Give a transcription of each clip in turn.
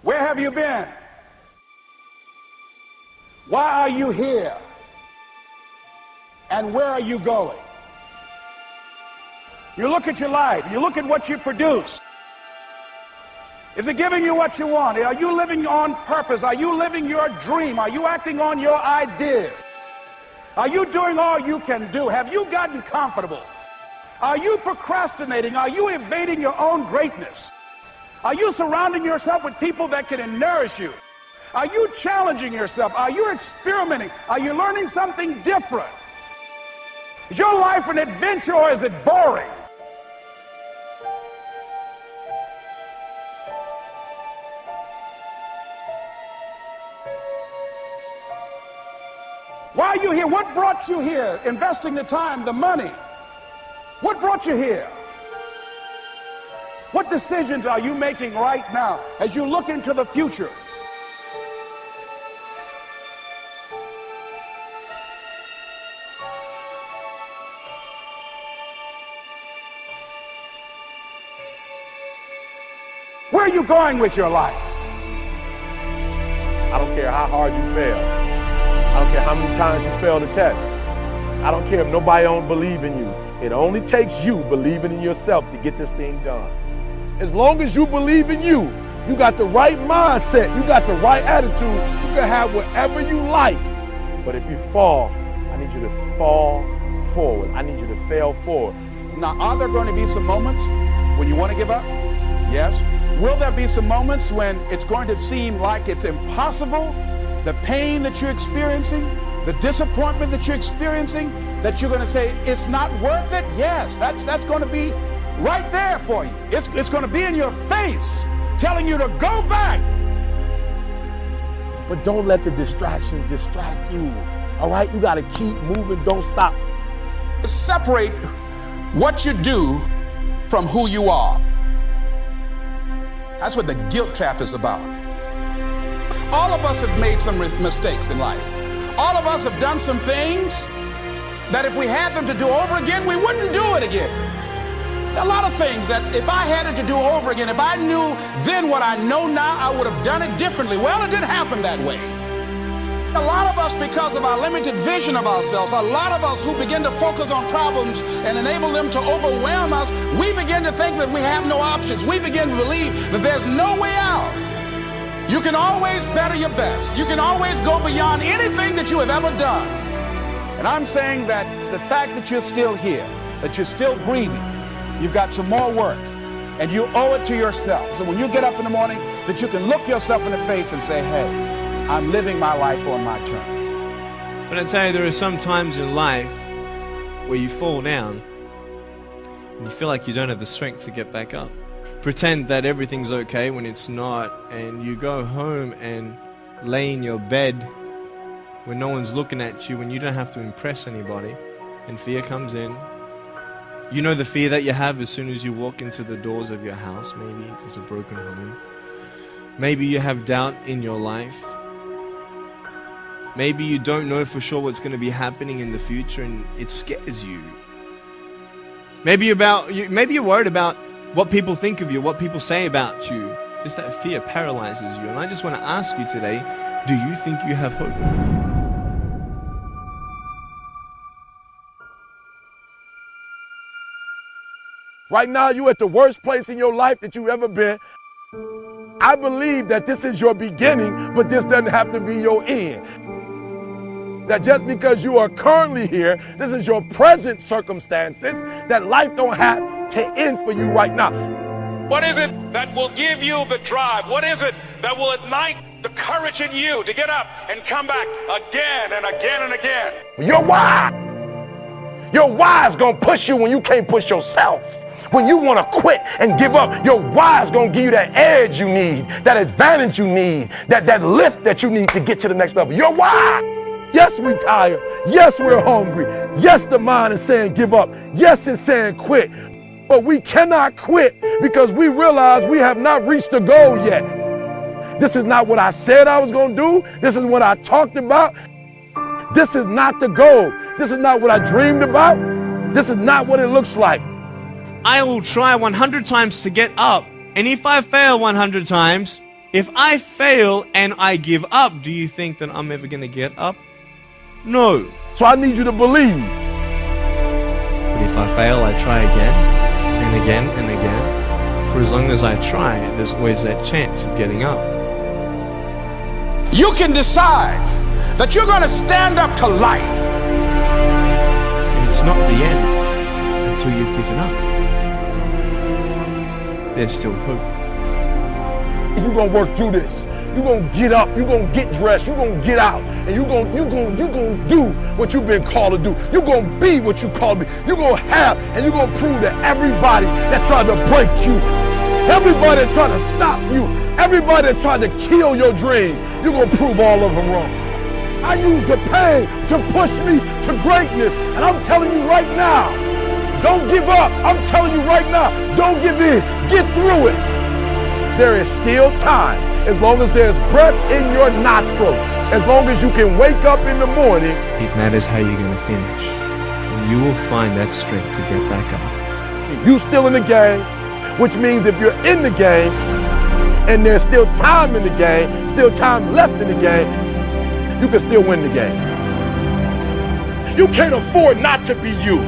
Where have you been? Why are you here? And where are you going? You look at your life, you look at what you produce. Is it giving you what you want? Are you living on purpose? Are you living your dream? Are you acting on your ideas? Are you doing all you can do? Have you gotten comfortable? Are you procrastinating? Are you evading your own greatness? Are you surrounding yourself with people that can nourish you? Are you challenging yourself? Are you experimenting? Are you learning something different? Is your life an adventure or is it boring? Why are you here? What brought you here? Investing the time, the money. What brought you here? What decisions are you making right now as you look into the future? Where are you going with your life? I don't care how hard you fail. I don't care how many times you fail the test. I don't care if nobody don't believe in you. It only takes you believing in yourself to get this thing done. As long as you believe in you, you got the right mindset, you got the right attitude, you can have whatever you like. But if you fall, I need you to fall forward. I need you to fail forward. Now, are there going to be some moments when you want to give up? Yes. Will there be some moments when it's going to seem like it's impossible? The pain that you're experiencing, the disappointment that you're experiencing, that you're going to say, it's not worth it? Yes, that's going to be right there for you. It's going to be in your face, telling you to go back. But don't let the distractions distract you. All right? You got to keep moving. Don't stop. Separate what you do from who you are. That's what the guilt trap is about. All of us have made some mistakes in life. All of us have done some things that if we had them to do over again, we wouldn't do it again. There are a lot of things that if I had it to do over again, if I knew then what I know now, I would have done it differently. Well, it didn't happen that way. A lot of us, because of our limited vision of ourselves, a lot of us who begin to focus on problems and enable them to overwhelm us, we begin to think that we have no options. We begin to believe that there's no way out. You can always better your best. You can always go beyond anything that you have ever done. And I'm saying that the fact that you're still here, that you're still breathing, you've got some more work, and you owe it to yourself. So when you get up in the morning, that you can look yourself in the face and say, hey, I'm living my life on my terms. But I tell you, there are some times in life where you fall down and you feel like you don't have the strength to get back up. Pretend that everything's okay when it's not, and you go home and lay in your bed when no one's looking at you, when you don't have to impress anybody, and fear comes in. You know the fear that you have as soon as you walk into the doors of your house. Maybe there's a broken home. Maybe you have doubt in your life. Maybe you don't know for sure what's going to be happening in the future and it scares you. Maybe you're worried about what people think of you, what people say about you. Just that fear paralyzes you. And I just want to ask you today, do you think you have hope? Right now, you're at the worst place in your life that you've ever been. I believe that this is your beginning, but this doesn't have to be your end. That just because you are currently here, this is your present circumstances, that life don't have to end for you right now. What is it that will give you the drive? What is it that will ignite the courage in you to get up and come back again and again and again? Your why. Your why is going to push you when you can't push yourself. When you want to quit and give up, your why is going to give you that edge you need, that advantage you need, that lift that you need to get to the next level. Your why. Yes, we're tired. Yes, we're hungry. Yes, the mind is saying give up. Yes, it's saying quit. But we cannot quit because we realize we have not reached the goal yet. This is not what I said I was going to do. This is what I talked about. This is not the goal. This is not what I dreamed about. This is not what it looks like. I will try 100 times to get up. And if I fail 100 times, If I fail and I give up, do you think that I'm ever going to get up? No. So I need you to believe. But if I fail, I try again and again and again. For as long as I try, there's always that chance of getting up. You can decide that you're going to stand up to life. And it's not the end until you've given up. There's still hope. You're gonna work through this. You're gonna get up, you're gonna get dressed, you're gonna get out, and you're gonna do what you've been called to do. You're gonna be what you called to be. You're gonna have, and you're gonna prove to everybody that tried to break you, everybody that tried to stop you, everybody that tried to kill your dream, you're gonna prove all of them wrong. I use the pain to push me to greatness, and I'm telling you right now, don't give up. I'm telling you right now, don't give in. Get through it. There is still time. As long as there's breath in your nostrils, as long as you can wake up in the morning. It matters how you're going to finish. And you will find that strength to get back up. You still in the game, which means if you're in the game and there's still time in the game, still time left in the game, you can still win the game. You can't afford not to be you.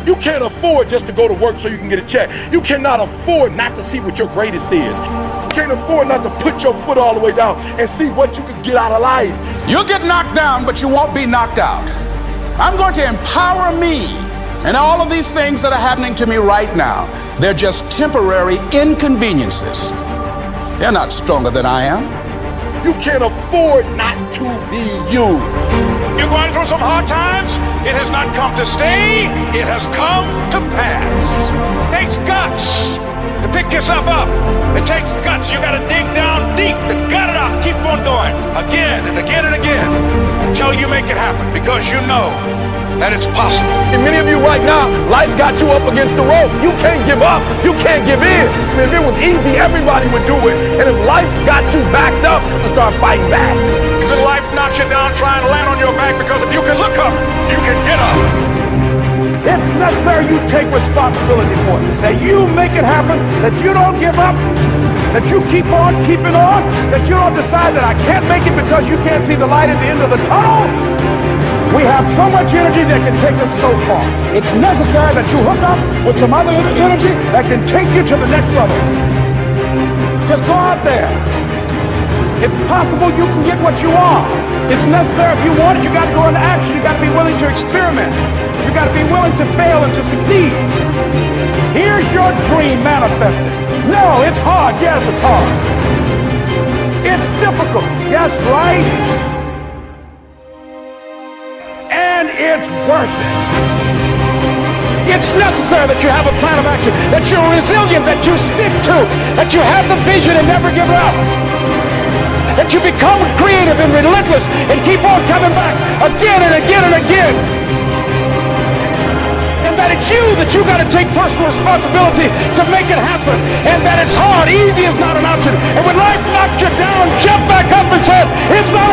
You can't afford just to go to work so you can get a check. You cannot afford not to see what your greatest is. You can't afford not to put your foot all the way down and see what you can get out of life. You'll get knocked down, but you won't be knocked out. I'm going to empower me. And all of these things that are happening to me right now, they're just temporary inconveniences. They're not stronger than I am. You can't afford not to be you. You're going through some hard times. It has not come to stay. It has come to pass. It takes guts to pick yourself up. It takes guts. You got to dig down deep to gut it out. Keep on going again and again and again until you make it happen, because you know that it's possible. And many of you right now, life's got you up against the rope. You can't give up. You can't give in. If it was easy, everybody would do it. And if life's got you backed up, you start fighting back. If life knocks you down, try and land on your back, because if you can look up, you can get up. It's necessary you take responsibility for it. That you make it happen, that you don't give up, that you keep on keeping on, that you don't decide that I can't make it because you can't see the light at the end of the tunnel. We have so much energy that can take us so far. It's necessary that you hook up with some other energy that can take you to the next level. Just go out there. It's possible you can get what you want. It's necessary if you want it, you got to go into action. You got to be willing to experiment. You got to be willing to fail and to succeed. Here's your dream manifested. No, it's hard. Yes, it's hard. It's difficult. Yes, right? And it's worth it. It's necessary that you have a plan of action, that you're resilient, that you stick to, that you have the vision and never give up. That you become creative and relentless and keep on coming back again and again and again. And that it's you that you got to take personal responsibility to make it happen. And that it's hard. Easy is not an option. And when life knocks you down, jump back up and say, it's not